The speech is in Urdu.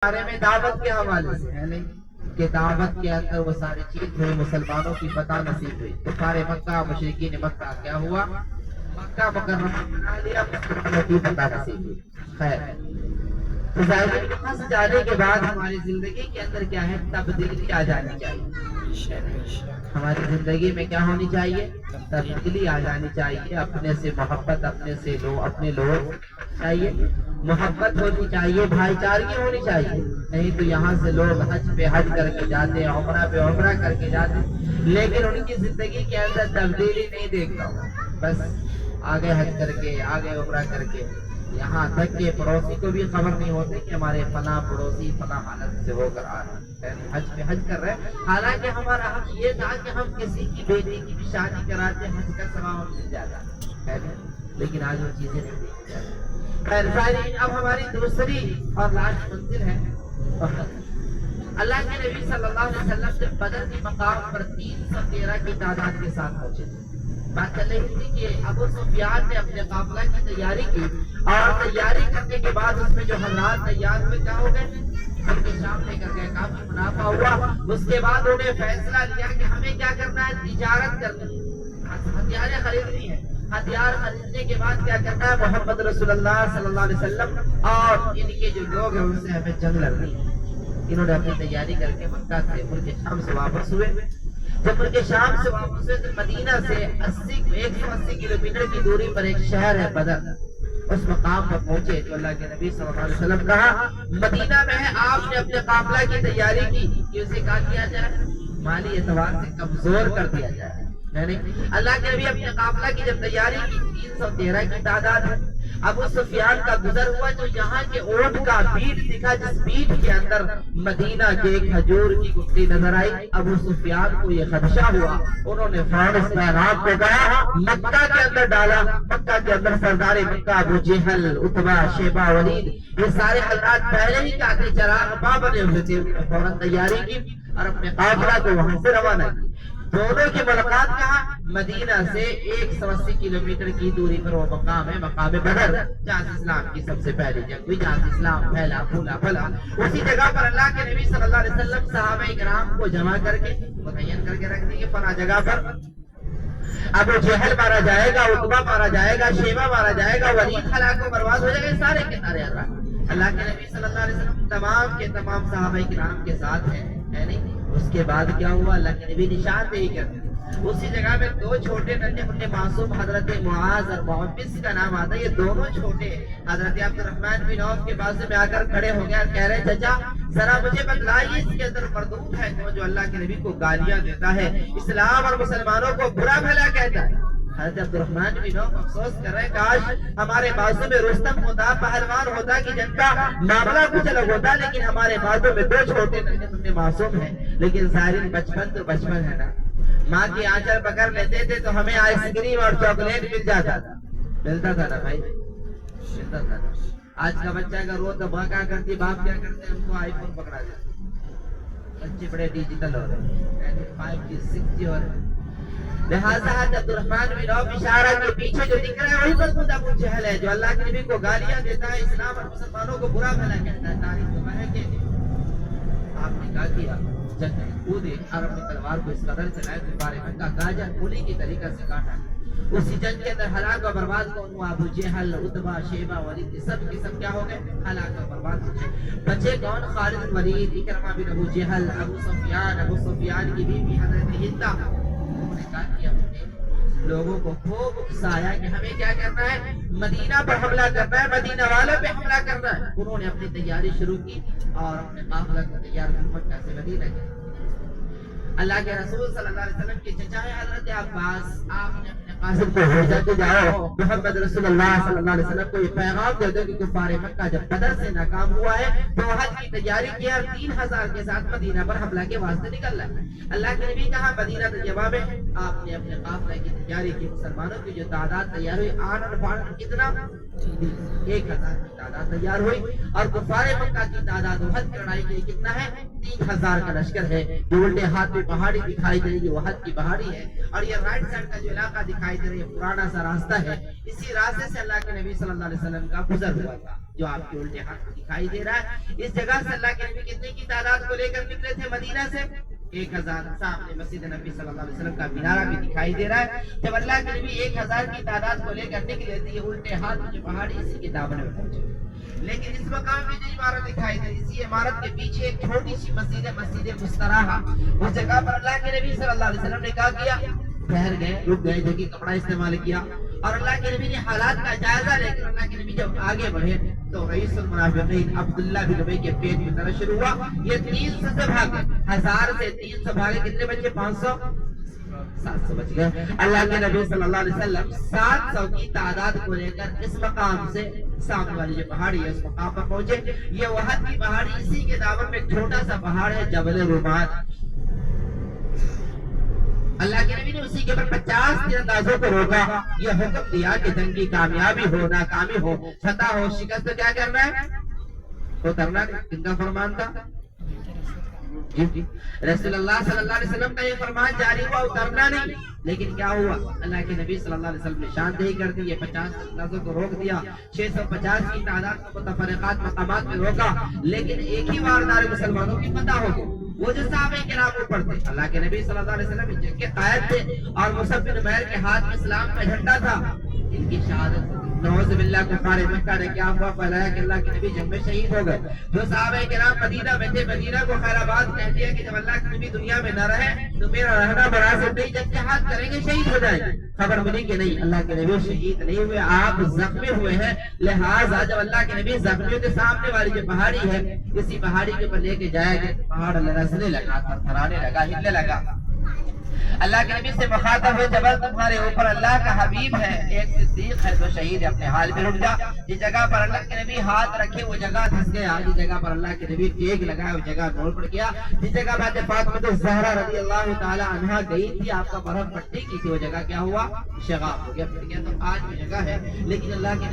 بارے میں دعوت کے حوالے سے ہے نہیں کہ دعوت کے اندر وہ ساری چیز ہوئی، مسلمانوں کی فتح نصیب ہوئی تو سارے مکہ مشرکین مکہ کیا ہوا، مکہ مکرمہ بنا لیا، مسلمانوں کی فتح نصیب ہوئی۔ خیر، تو ظاہر وہاں سے جانے کے بعد ہماری زندگی کے اندر کیا ہے، تبدیلی آ جانی چاہیے۔ ہماری زندگی میں کیا ہونی چاہیے، تبدیلی آ جانی چاہیے، اپنے سے محبت، اپنے لوگ چاہیے، محبت ہونی چاہیے، بھائی چارگی ہونی چاہیے۔ نہیں تو یہاں سے لوگ حج پہ حج کر کے جاتے ہیں، عمرہ پہ عمرہ کر کے جاتے ہیں، لیکن ان کی زندگی کے اندر تبدیلی نہیں دیکھتا ہوں، بس آگے حج کر کے آگے عمرہ کر کے، یہاں تک کہ پڑوسی کو بھی خبر نہیں ہوتی کہ ہمارے فلاں پڑوسی فلاں حالت سے ہو کر آ رہے ہیں، حج پہ حج کر رہے ہیں، حالانکہ ہمارا حق یہ تھا کہ ہم کسی کی بیٹی کی بھی شادی کراتے، حج کا ثواب مل جاتا ہے، لیکن آج وہ چیزیں نہیں دیکھی جاتی۔ اب ہماری دوسری اور لاسٹ منزل ہے اللہ کے نبی صلی اللہ علیہ وسلم جب بدر کے مقام پر 313 کی تعداد کے ساتھ پہنچے تھے، بات چل رہی تھی کہ ابو سفیان نے اپنے قافلہ کی تیاری کی، اور تیاری کرنے کے بعد اس میں جو حضرات تیار ہوئے کیا ہو گئے، ان کے شام لے کر گئے، کافی منافع ہوا۔ اس کے بعد انہوں نے فیصلہ لیا کہ ہمیں کیا کرنا ہے، تجارت کرنی ہے، ہتھیاریں خریدنی ہے، ہتھیار خریدنے کے بعد کیا کرنا ہے، محمد رسول اللہ صلی اللہ علیہ وسلم اور ان کے جو لوگ ہیں ان سے ہمیں جنگ لڑنی ہے۔ انہوں نے اپنی تیاری کر کے مکہ سے ملک شام سے واپس ہوئے۔ جب ملک شام سے واپس ہوئے تو مدینہ سے 180 کلومیٹر کی دوری پر ایک شہر ہے بدر، اس مقام پر پہنچے تو اللہ کے نبی صلی اللہ علیہ وسلم کہا مدینہ میں ہے، آپ نے اپنے قافلہ کی تیاری کی کہ اسے کیا کیا جائے، مالی اعتبار سے کمزور کر دیا جائے۔ اللہ کے نبی اپنے قافلہ کی جب تیاری کی، 313 کی تعداد ہے، ابو سفیان کا گزر ہوا جو یہاں کے اونٹ کا بیٹ دکھا، جس بیٹ کے اندر مدینہ کے ایک کھجور کی گٹلی نظر آئی، ابو سفیان کو یہ خدشہ ہوا، انہوں نے فوراً اس پیغام کو کہا مکہ کے اندر ڈالا۔ مکہ کے اندر سردار مکہ ابو جہل، عتبہ، شیبہ، ولید، یہ سارے حضرات پہلے ہی کاتے چراغ پا بنے ہوئے تھے، انہوں نے فوراً تیاری کی اور اپنے قافلہ کو وہاں سے روانہ کی۔ دونوں کی ملاقات کہاں، مدینہ سے 180 کلومیٹر کی دوری پر وہ مقام ہے، مقام بدر، جہاں سے اسلام کی سب سے پہلی جنگ ہوئی، جہاں سے اسلام پھیلا پھولا پھلا۔ اسی جگہ پر اللہ کے نبی صلی اللہ علیہ وسلم صحابہ کرام کو جمع کر کے متعین کر کے رکھ دیں گے، فلاں جگہ پر ابو جہل مارا جائے گا، عتبہ مارا جائے گا، شیبہ مارا جائے گا، ولید ہلاک و برباد ہو جائے گا، سارے کے سارے اللہ کے نبی صلی اللہ علیہ وسلم تمام کے تمام صحابہ کرام کے ساتھ ہیں، ہے نہیں۔ اس کے بعد کیا ہوا، اللہ کے نبی نشان دہی کرتے ہیں، اسی جگہ میں دو چھوٹے ننھے منھے معصوم، حضرت معاذ اور معوذ کا نام آتا ہے، یہ دونوں چھوٹے حضرت عبد الرحمن بن عوف کے پاس میں آ کر کھڑے ہو گئے اور کہہ رہے چچا ذرا مجھے بتلائیے اس کے اندر مردود ہے جو اللہ کے نبی کو گالیاں دیتا ہے، اسلام اور مسلمانوں کو برا بھلا کہتا ہے۔ حضرت عبد الرحمن بن عوف افسوس کر رہے، کاش ہمارے بازو میں رستم ہوتا، پہلوان ہوتا کہ جن کا معاملہ کچھ الگ ہوتا، لیکن ہمارے بازو میں دو چھوٹے ننھے معصوم ہیں۔ لیکن ظاہر بچپن تو بچپن ہے نا، ماں کی آنچل پکڑ لیتے تھے تو ہمیں آئس کریم اور چاکلیٹ مل جاتا تھا، ملتا تھا نا بھائی، ملتا تھا نا۔ آج کا بچہ اگر رو تو ماں کیا کرتی، باپ کیا کرتے، ہم کو آئی فون پکڑا دیتے، بچے بڑے ڈیجیٹل ہو رہے ہیں، 5G 6G ہو رہے ہیں۔ لہٰذا عبد الرحمن بن عوف اشارہ کے پیچھے جو دکھ رہا ہے وہی مضمون ابو جہل ہے جو اللہ کے نبی کو گالیاں دیتا ہے، اسلام اور مسلمانوں کو برا بھلا کہتا ہے۔ تاریخ گواہ ہے کہ آپ نے کیا کیا، جنگ میں کودے اور اپنی تلوار کو اس قدر چلائے کفار مکہ گاجر پولی کی طریقہ سے کاٹا۔ اسی جنگ کے اندر ہلاک و برباد کون ہوا، ابو جہل، عتبہ، شیبہ، ولید، سب کے سب کیا ہو گئے، ہلاک و برباد ہو گئے۔ بچے کون، خالد بن ولید، اکرمہ بن ابو جہل، ابو سفیان کی بیوی حضرت ہندہ۔ انہوں نے کہا کہ اپنے لوگوں کو خوب اکسایا کہ ہمیں کیا کرنا ہے، مدینہ پر حملہ کرنا ہے، مدینہ والوں پہ حملہ کرنا ہے۔ انہوں نے اپنی تیاری شروع کی اور اپنے قافلہ کو تیار کر مکہ سے مدینہ کی۔ اللہ کے رسول صلی اللہ علیہ وسلم کے چچا ہے حضرت عباس، آپ نے اپنے قاسم کو بھیجا کہ جاؤ محمد رسول اللہ صلی اللہ علیہ وسلم کو یہ پیغام دے دو کہ کفار مکہ جب بدر سے ناکام ہوا ہے تو حج کی تیاری کی اور 3000 کے ساتھ مدینہ پر حملہ کے واسطے نکل رہا ہے۔ اللہ کے نبی کہا مدینہ طیبہ میں آپ نے اپنے قافلہ کی تیاری کی، مسلمانوں کی جو تعداد تیار ہوئی، آن اور فان کتنا، 1000 کی تعداد تیار ہوئی، اور کفار مکہ کی تعداد احد کی لڑائی کے لیے کتنا ہے، 3000 کا لشکر ہے جو الٹے ہاتھ پہ پہاڑی دکھائی دے رہی ہے وحد کی پہاڑی ہے، اور یہ رائٹ سائڈ کا جو علاقہ دکھائی دے رہا ہے پرانا سا راستہ ہے، اسی راستے سے اللہ کے نبی صلی اللہ علیہ وسلم کا گزر ہوا تھا جو آپ کے الٹے ہاتھ دکھائی دے رہا ہے۔ اس جگہ سے اللہ کے نبی کتنے کی تعداد کو لے کر نکلے تھے مدینہ سے؟ 1000۔ سامنے مسجد نبی صلی اللہ علیہ وسلم کا مینارہ بھی دکھائی دے رہا ہے۔ جب اللہ کے نبی 1000 کی تعداد کو لے کر نکلے تھے، یہ الٹے ہاتھ جو پہاڑی اسی کے دامن میں پہنچے، لیکن اس مقام میں جو عمارت دکھائی دے رہی، اسی عمارت کے پیچھے ایک چھوٹی سی مسجد ہے، مسجد مستراحہ۔ اس جگہ پر اللہ کے نبی صلی اللہ علیہ وسلم نے کہا کیا، ٹھہر گئے، رک گئے، جگہ کپڑا استعمال کیا، اور اللہ کے نبی نے حالات کا جائزہ لے کر اللہ کے نبی جب آگے بڑھے تو رئیس المنافقین عبداللہ بن ابی کے پیٹ میں درد شروع ہوا۔ یہ 300 سے بھاگے، 1000 سے 300 بھاگے، کتنے بچے؟ 500، 700 بچ گئے۔ اللہ کے نبی صلی اللہ علیہ وسلم 700 کی تعداد کو لے کر اس مقام سے سامنے والی جو پہاڑی ہے اس مقام پر پہنچے۔ یہ وحد کی پہاڑی، اسی کے دامن میں ایک چھوٹا سا پہاڑ ہے جبل رومان۔ اللہ کے نبی نے اسی کے اوپر 50 تیراندازوں کو روکا، یہ حکم دیا کہ جنگ کی کامیابی ہو ناکامی ہو فتح ہو شکست تو کیا کرنا ہے؟ اترنا۔ کن کا فرمان تھا؟ جی رسول اللہ صلی اللہ علیہ وسلم کا یہ فرمان جاری ہوا، اترنا نہیں۔ لیکن کیا ہوا؟ اللہ کے نبی صلی اللہ علیہ وسلم نے شاندہی کر دی، یہ 50 تیراندازوں کو روک دیا، 650 کی تعداد کو متفرقات مقامات میں روکا، لیکن ایک ہی واردار مسلمانوں کی فتح ہو گئی۔ وہ جو صحابہ کرام اوپر تھے، اللہ کے نبی صلی اللہ علیہ وسلم جنگ کے قائد تھے، اور مصعب بن عمیر کے ہاتھ میں اسلام کا جھنڈا تھا، ان کی شہادت نعوذ باللہ کفار مکہ نے کیا ہوا؟ پھیلایا کہ اللہ کے نبی جنگ میں شہید ہو گئے۔ جو صحابہ کرام مدینہ میں تھے، مدینہ کو خیر آباد کہہ دیا کہ جب اللہ کے نبی دنیا میں نہ رہے تو میرا رہنا مناسب نہیں، جب جہاد کریں گے شہید ہو جائیں گے۔ خبر ملی کہ نہیں، اللہ کے نبی شہید نہیں ہوئے، آپ زخمی ہوئے ہیں۔ لہٰذا جب اللہ کے نبی زخمیوں کے سامنے والی جو پہاڑی ہے، اسی پہاڑی کے اوپر لے کے جایا گیا، پہاڑ لرزنے لگا، تھرتھرانے لگا، ہلنے لگا۔ اللہ کے نبی سے مخاطب ہوئے، جبل تمہارے اوپر اللہ کا حبیب ہے، ایک صدیق ہے، تو شہید ہے، اپنے حال میں رک جا۔ جس جگہ پر اللہ کے نبی ہاتھ رکھے وہ جگہ دھس گیا، جس جگہ پر اللہ کے نبی ٹیک لگا وہ جگہ گول پڑ گیا، جس جگہ پر فاطمہ الزہرا رضی اللہ تعالی عنہا گئی تھی، آپ کا برہم پٹی کی تھی، وہ جگہ کیا ہوا؟ شغاف ہو گیا، پھر گیا۔ تو آج وہ جگہ ہے، لیکن اللہ کے